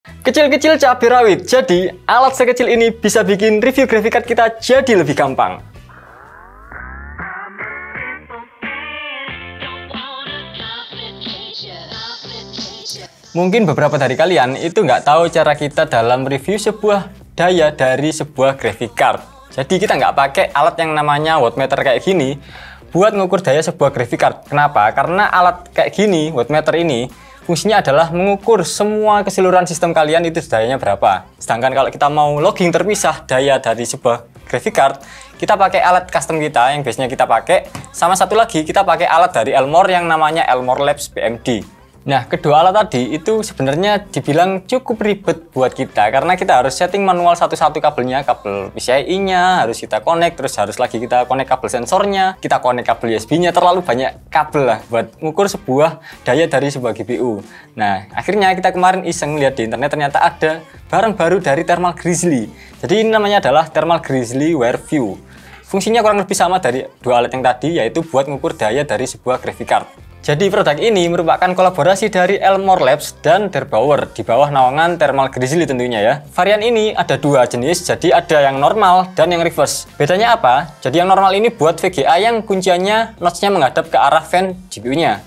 Kecil-kecil cabai rawit, jadi alat sekecil ini bisa bikin review graphic card kita jadi lebih gampang. Mungkin beberapa dari kalian itu nggak tahu cara kita dalam review sebuah daya dari sebuah graphic card. Jadi kita nggak pakai alat yang namanya wattmeter kayak gini buat ngukur daya sebuah graphic card. Kenapa? Karena alat kayak gini, wattmeter ini, fungsinya adalah mengukur semua keseluruhan sistem kalian itu dayanya berapa. Sedangkan kalau kita mau logging terpisah daya dari sebuah graphic card, kita pakai alat custom kita yang biasanya kita pakai. Sama satu lagi, kita pakai alat dari Elmore yang namanya Elmore Labs BMD. Nah, kedua alat tadi itu sebenarnya dibilang cukup ribet buat kita karena kita harus setting manual satu-satu kabelnya, kabel PCIe-nya harus kita connect, terus harus lagi kita connect kabel sensornya, kita connect kabel USB-nya, terlalu banyak kabel lah buat ngukur sebuah daya dari sebuah GPU. Nah, akhirnya kita kemarin iseng lihat di internet ternyata ada barang baru dari Thermal Grizzly. Jadi ini namanya adalah Thermal Grizzly WearView. Fungsinya kurang lebih sama dari dua alat yang tadi, yaitu buat ngukur daya dari sebuah graphic card. Jadi produk ini merupakan kolaborasi dari Elmore Labs dan Derbauer di bawah naungan Thermal Grizzly tentunya ya. Varian ini ada dua jenis, jadi ada yang normal dan yang reverse. Bedanya apa? Jadi yang normal ini buat VGA yang kunciannya notch-nya menghadap ke arah fan GPU-nya.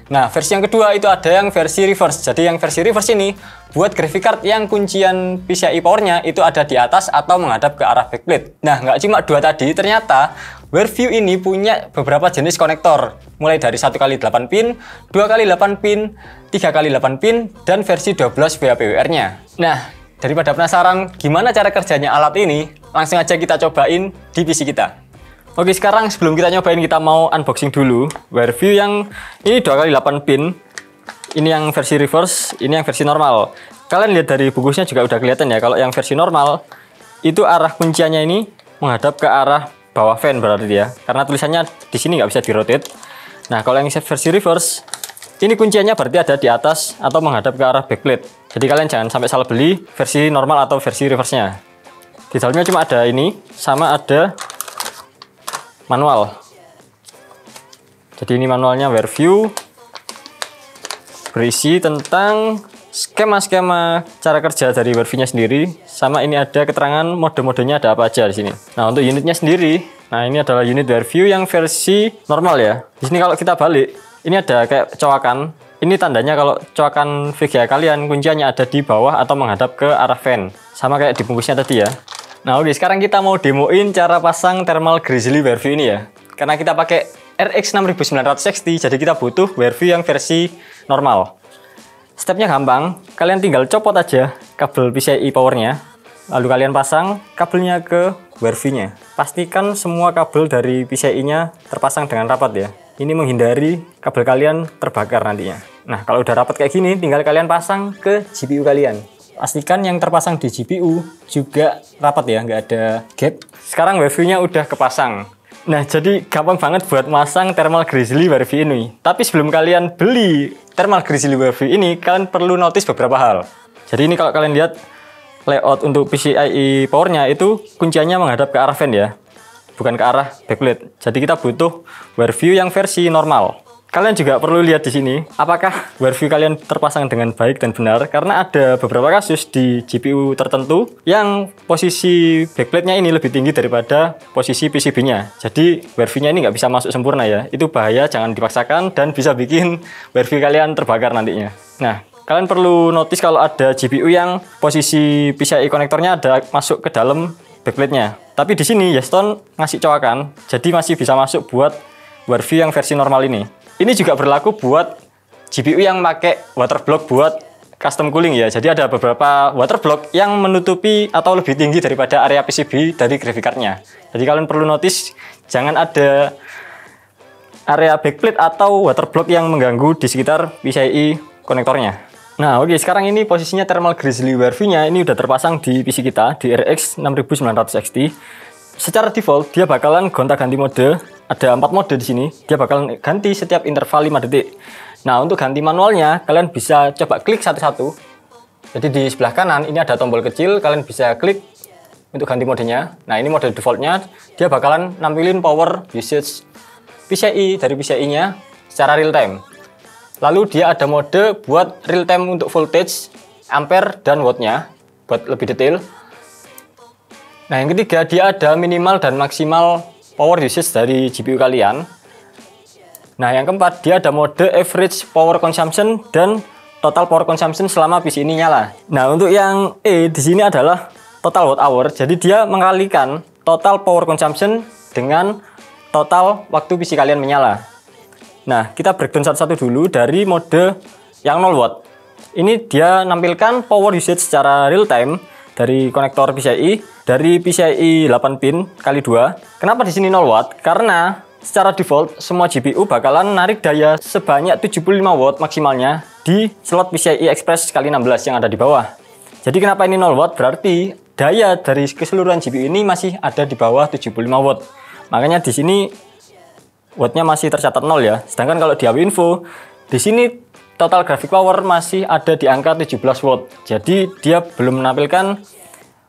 Nah, versi yang kedua itu ada yang versi reverse. Jadi yang versi reverse ini buat graphic card yang kuncian PCI powernya itu ada di atas atau menghadap ke arah backplate. Nah, nggak cuma dua tadi, ternyata WearView ini punya beberapa jenis konektor. Mulai dari 1x8 pin, 2x8 pin, 3x8 pin, dan versi 12 VAPWR-nya. Nah, daripada penasaran gimana cara kerjanya alat ini, langsung aja kita cobain di PC kita. Oke, sekarang sebelum kita nyobain, kita mau unboxing dulu WearView yang ini 2x8 pin. Ini yang versi reverse, ini yang versi normal. Kalian lihat dari bungkusnya juga udah kelihatan ya, kalau yang versi normal itu arah kunciannya ini menghadap ke arah bawah fan berarti ya, karena tulisannya di sini nggak bisa di-rotate. Nah, kalau yang versi reverse, ini kunciannya berarti ada di atas atau menghadap ke arah backplate. Jadi kalian jangan sampai salah beli versi normal atau versi reverse-nya. Di dalamnya cuma ada ini, sama ada manual. Jadi ini manualnya WearView, berisi tentang skema-skema cara kerja dari WearView-nya sendiri, sama ini ada keterangan mode-modenya ada apa aja di sini. Nah, untuk unitnya sendiri, nah ini adalah unit WearView yang versi normal ya. Di sini kalau kita balik, ini ada kayak coakan. Ini tandanya kalau coakan VGA kalian kunciannya ada di bawah atau menghadap ke arah fan. Sama kayak di bungkusnya tadi ya. Nah, oke, sekarang kita mau demoin cara pasang Thermal Grizzly WearView ini ya. Karena kita pakai RX 6900 XT, jadi kita butuh WearView yang versi normal. Stepnya gampang, kalian tinggal copot aja kabel PCI powernya, lalu kalian pasang kabelnya ke WearView-nya. Pastikan semua kabel dari PCI-nya terpasang dengan rapat ya. Ini menghindari kabel kalian terbakar nantinya. Nah, kalau udah rapat kayak gini, tinggal kalian pasang ke GPU kalian. Pastikan yang terpasang di GPU juga rapat ya, nggak ada gap. Sekarang WearView-nya udah kepasang. Nah, jadi gampang banget buat masang Thermal Grizzly WearView ini. Tapi sebelum kalian beli Thermal Grizzly WearView ini, kalian perlu notice beberapa hal. Jadi ini kalau kalian lihat layout untuk PCIe powernya itu kunciannya menghadap ke arah fan ya, bukan ke arah backplate. Jadi kita butuh WearView yang versi normal. Kalian juga perlu lihat di sini, apakah WearView kalian terpasang dengan baik dan benar, karena ada beberapa kasus di GPU tertentu yang posisi backplate-nya ini lebih tinggi daripada posisi PCB-nya. Jadi WearView-nya ini nggak bisa masuk sempurna ya. Itu bahaya, jangan dipaksakan dan bisa bikin WearView kalian terbakar nantinya. Nah, kalian perlu notice kalau ada GPU yang posisi PCI konektornya ada masuk ke dalam backplate-nya. Tapi di sini Yeston ngasih coakan, jadi masih bisa masuk buat WearView yang versi normal ini. Ini juga berlaku buat GPU yang pakai waterblock buat custom cooling ya. Jadi ada beberapa waterblock yang menutupi atau lebih tinggi daripada area PCB dari graphic card-nya. Jadi kalian perlu notice jangan ada area backplate atau waterblock yang mengganggu di sekitar PCI konektornya. Nah, oke, sekarang ini posisinya Thermal Grizzly WearView-nya ini udah terpasang di PC kita di RX 6900 XT. Secara default dia bakalan gonta-ganti mode. Ada 4 mode di sini. Dia bakalan ganti setiap interval 5 detik. Nah, untuk ganti manualnya kalian bisa coba klik satu-satu. Jadi di sebelah kanan ini ada tombol kecil, kalian bisa klik untuk ganti modenya. Nah, ini mode defaultnya. Dia bakalan nampilin power usage PCI dari PCI-nya secara real time. Lalu dia ada mode buat real time untuk voltage ampere dan wattnya buat lebih detail. Nah, yang ketiga, dia ada minimal dan maksimal power usage dari GPU kalian. Nah, yang keempat, dia ada mode average power consumption dan total power consumption selama PC ini nyala. Nah, untuk yang E di sini adalah total watt hour. Jadi dia mengalikan total power consumption dengan total waktu PC kalian menyala. Nah, kita breakdown satu-satu dulu dari mode yang 0 watt. Ini dia nampilkan power usage secara real time dari konektor PCIe, dari PCIe 8 pin kali 2. Kenapa di sini 0 watt? Karena secara default semua GPU bakalan narik daya sebanyak 75 watt maksimalnya di slot PCIe Express kali 16 yang ada di bawah. Jadi kenapa ini 0 watt? Berarti daya dari keseluruhan GPU ini masih ada di bawah 75 watt. Makanya di sini wattnya masih tercatat 0 ya. Sedangkan kalau di AWINFO, di sini total graphic power masih ada di angka 17 watt. Jadi dia belum menampilkan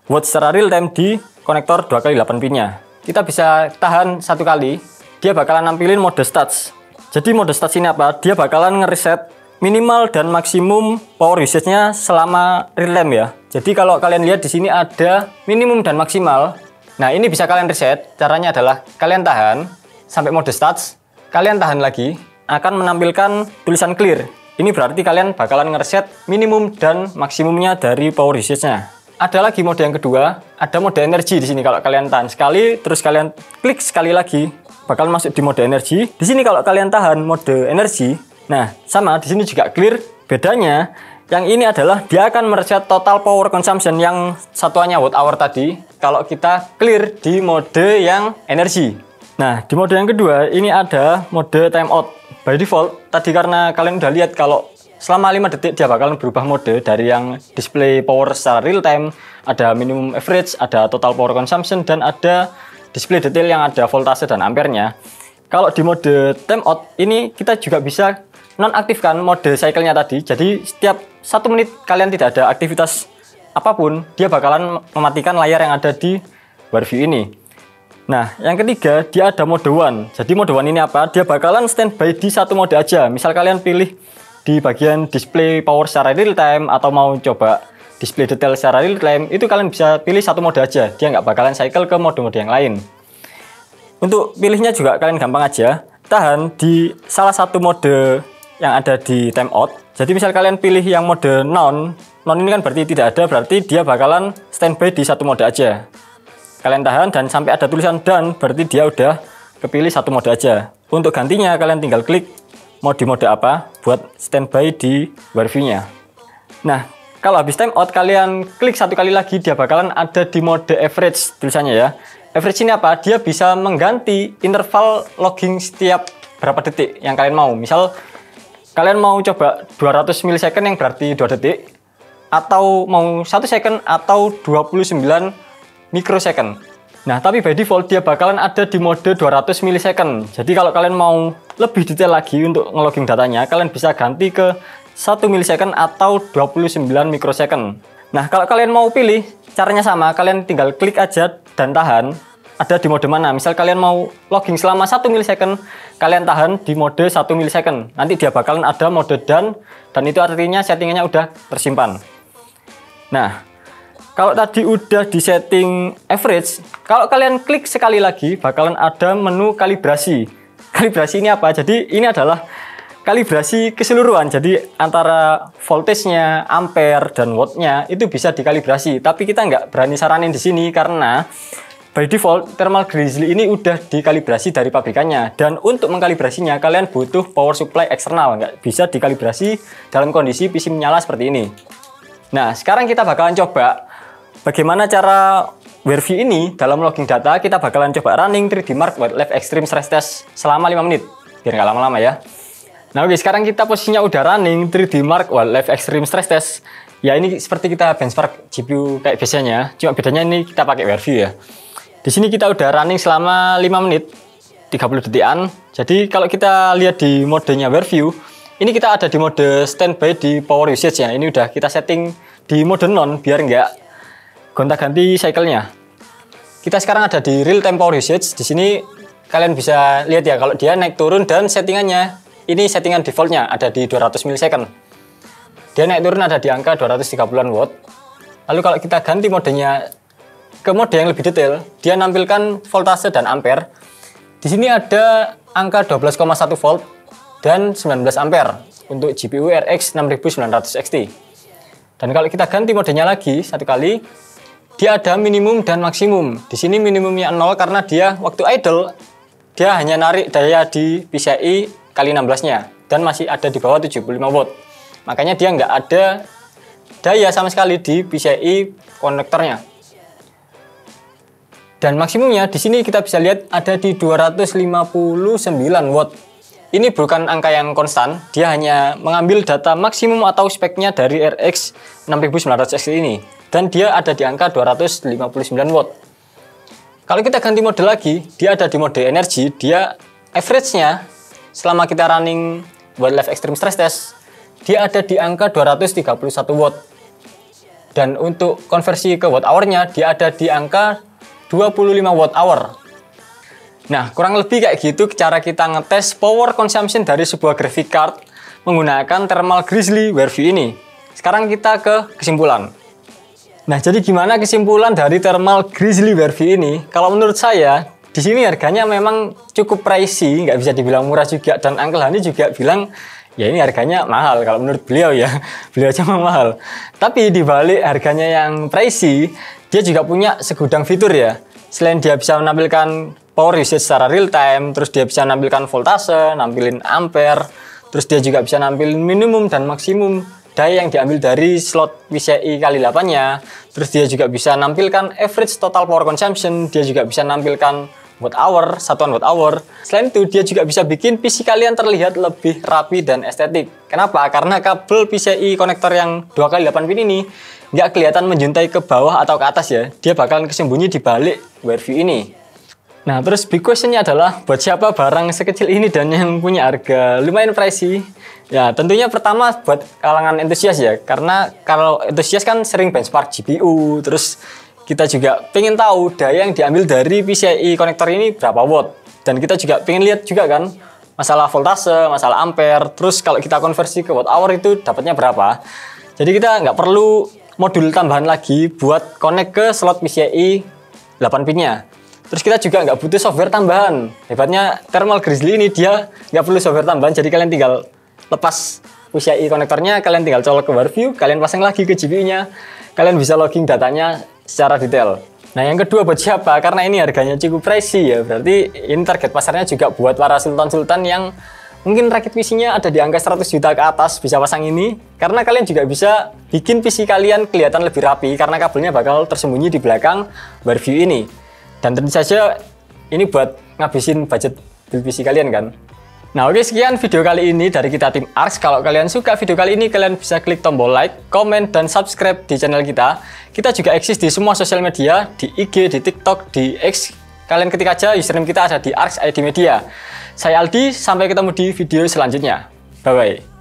watt secara real time di konektor 2x8 pinnya. Kita bisa tahan satu kali, dia bakalan nampilin mode stats. Jadi mode stats ini apa? Dia bakalan ngereset minimal dan maksimum power usage-nya selama real time ya. Jadi kalau kalian lihat di sini ada minimum dan maksimal. Nah, ini bisa kalian reset. Caranya adalah kalian tahan sampai mode stats, kalian tahan lagi, akan menampilkan tulisan clear. Ini berarti kalian bakalan ngereset minimum dan maksimumnya dari power usage-nya. Ada lagi mode yang kedua, ada mode energi di sini. Kalau kalian tahan sekali, terus kalian klik sekali lagi, bakal masuk di mode energi. Di sini kalau kalian tahan mode energi, nah sama di sini juga clear. Bedanya, yang ini adalah dia akan mereset total power consumption yang satuannya watt hour tadi. Kalau kita clear di mode yang energi. Nah, di mode yang kedua ini ada mode timeout. By default, tadi karena kalian udah lihat kalau selama 5 detik dia bakalan berubah mode dari yang display power secara real time, ada minimum average, ada total power consumption, dan ada display detail yang ada voltase dan ampernya. Kalau di mode timeout, ini kita juga bisa nonaktifkan mode cycle-nya tadi. Jadi setiap 1 menit kalian tidak ada aktivitas apapun, dia bakalan mematikan layar yang ada di WarView ini. Nah, yang ketiga, dia ada mode one. Jadi mode one ini apa? Dia bakalan standby di satu mode aja. Misal kalian pilih di bagian display power secara real time, atau mau coba display detail secara real time, itu kalian bisa pilih satu mode aja. Dia nggak bakalan cycle ke mode-mode yang lain. Untuk pilihnya juga kalian gampang aja. Tahan di salah satu mode yang ada di timeout. Jadi misal kalian pilih yang mode none ini kan berarti tidak ada, berarti dia bakalan standby di satu mode aja. Kalian tahan dan sampai ada tulisan done, berarti dia udah kepilih satu mode aja. Untuk gantinya kalian tinggal klik mode apa buat standby di WarView-nya. Nah, kalau habis timeout kalian klik satu kali lagi, dia bakalan ada di mode average tulisannya ya. Average ini apa? Dia bisa mengganti interval logging setiap berapa detik yang kalian mau. Misal kalian mau coba 200 milisecond yang berarti 2 detik, atau mau 1 second atau 29 mikrosecond. Nah, tapi by default dia bakalan ada di mode 200 milisecond. Jadi kalau kalian mau lebih detail lagi untuk ngelogging datanya, kalian bisa ganti ke 1 milisecond atau 29 mikrosecond. Nah, kalau kalian mau pilih, caranya sama, kalian tinggal klik aja dan tahan. Ada di mode mana? Misal kalian mau logging selama 1 milisecond, kalian tahan di mode 1 milisecond. Nanti dia bakalan ada mode done, dan itu artinya settingannya udah tersimpan. Nah, kalau tadi udah di setting average, kalau kalian klik sekali lagi, bakalan ada menu kalibrasi. Kalibrasi ini apa? Jadi ini adalah kalibrasi keseluruhan. Jadi antara voltage-nya, ampere, dan watt-nya itu bisa dikalibrasi. Tapi kita nggak berani saranin di sini karena by default thermal grizzly ini udah dikalibrasi dari pabrikannya. Dan untuk mengkalibrasinya kalian butuh power supply eksternal. Nggak bisa dikalibrasi dalam kondisi PC menyala seperti ini. Nah, sekarang kita bakalan coba bagaimana cara WarView ini dalam logging data. Kita bakalan coba running 3D Mark Wildlife Extreme Stress Test selama 5 menit. Biar nggak lama-lama ya. Nah oke, sekarang kita posisinya udah running 3D Mark Wildlife Extreme Stress Test. Ya ini seperti kita benchmark GPU kayak biasanya. Cuma bedanya ini kita pakai WarView ya. Di sini kita udah running selama 5 menit 30 detikan. Jadi kalau kita lihat di modenya WarView, ini kita ada di mode standby di power usage ya. Ini udah kita setting di mode non biar nggak gonta-ganti cycle-nya. Kita sekarang ada di real time power usage. Di sini kalian bisa lihat ya kalau dia naik turun, dan settingannya ini settingan defaultnya ada di 200 milisecond. dia naik turun ada di angka 230-an watt. Lalu kalau kita ganti modenya ke mode yang lebih detail, dia nampilkan voltase dan ampere. Di sini ada angka 12,1 volt dan 19 ampere untuk GPU RX 6900 XT. Dan kalau kita ganti modenya lagi satu kali, dia ada minimum dan maksimum. Di sini minimumnya 0 karena dia waktu idle dia hanya narik daya di PCI kali 16-nya dan masih ada di bawah 75 watt. Makanya dia nggak ada daya sama sekali di PCI konektornya. Dan maksimumnya di sini kita bisa lihat ada di 259 watt. Ini bukan angka yang konstan, dia hanya mengambil data maksimum atau speknya dari RX 6900 XT ini. Dan dia ada di angka 259 watt. Kalau kita ganti mode lagi, dia ada di mode energi, dia average-nya selama kita running Wildlife Extreme Stress Test, dia ada di angka 231 watt. Dan untuk konversi ke watt hour-nya, dia ada di angka 25 watt hour. Nah, kurang lebih kayak gitu cara kita ngetes power consumption dari sebuah graphic card menggunakan Thermal Grizzly WearView ini. Sekarang kita ke kesimpulan. Nah, jadi gimana kesimpulan dari Thermal Grizzly WearView ini? Kalau menurut saya, di sini harganya memang cukup pricey, nggak bisa dibilang murah juga. Dan Uncle Hani juga bilang, ya ini harganya mahal. Kalau menurut beliau ya, beliau aja mahal. Tapi di balik harganya yang pricey, dia juga punya segudang fitur ya. Selain dia bisa menampilkan power usage secara real time, terus dia bisa menampilkan voltase, nampilin ampere, terus dia juga bisa nampilin minimum dan maksimum daya yang diambil dari slot PCI kali 8-nya. Terus dia juga bisa nampilkan average total power consumption, dia juga bisa nampilkan watt hour, satuan watt hour. Selain itu, dia juga bisa bikin PC kalian terlihat lebih rapi dan estetik. Kenapa? Karena kabel PCI konektor yang 2x8 pin ini nggak kelihatan menjuntai ke bawah atau ke atas ya. Dia bakalan kesembunyi di balik WearView ini. Nah, terus big question-nya adalah buat siapa barang sekecil ini dan yang punya harga lumayan pricey? Ya, tentunya pertama buat kalangan entusias ya. Karena kalau entusias kan sering benchmark GPU, terus kita juga pengen tahu daya yang diambil dari PCI konektor ini berapa watt. Dan kita juga pengen lihat juga kan masalah voltase, masalah ampere, terus kalau kita konversi ke watt hour itu dapatnya berapa. Jadi kita nggak perlu modul tambahan lagi buat connect ke slot PCI 8 pinnya. Terus kita juga nggak butuh software tambahan. Hebatnya Thermal Grizzly ini dia nggak perlu software tambahan. Jadi kalian tinggal lepas PCI konektornya, kalian tinggal colok ke WearView, kalian pasang lagi ke GPU-nya, kalian bisa logging datanya secara detail. Nah, yang kedua buat siapa? Karena ini harganya cukup pricey ya. Berarti ini target pasarnya juga buat para sultan-sultan yang mungkin rakit PC-nya ada di angka 100 juta ke atas bisa pasang ini. Karena kalian juga bisa bikin PC kalian kelihatan lebih rapi karena kabelnya bakal tersembunyi di belakang WearView ini. Dan tentu saja ini buat ngabisin budget build PC kalian kan. Nah, oke, sekian video kali ini dari kita tim Arx. Kalau kalian suka video kali ini, kalian bisa klik tombol like, comment, dan subscribe di channel kita. Kita juga eksis di semua sosial media, di IG, di TikTok, di X. Kalian ketik aja username kita ada di Arx ID Media. Saya Aldi, sampai ketemu di video selanjutnya. Bye-bye.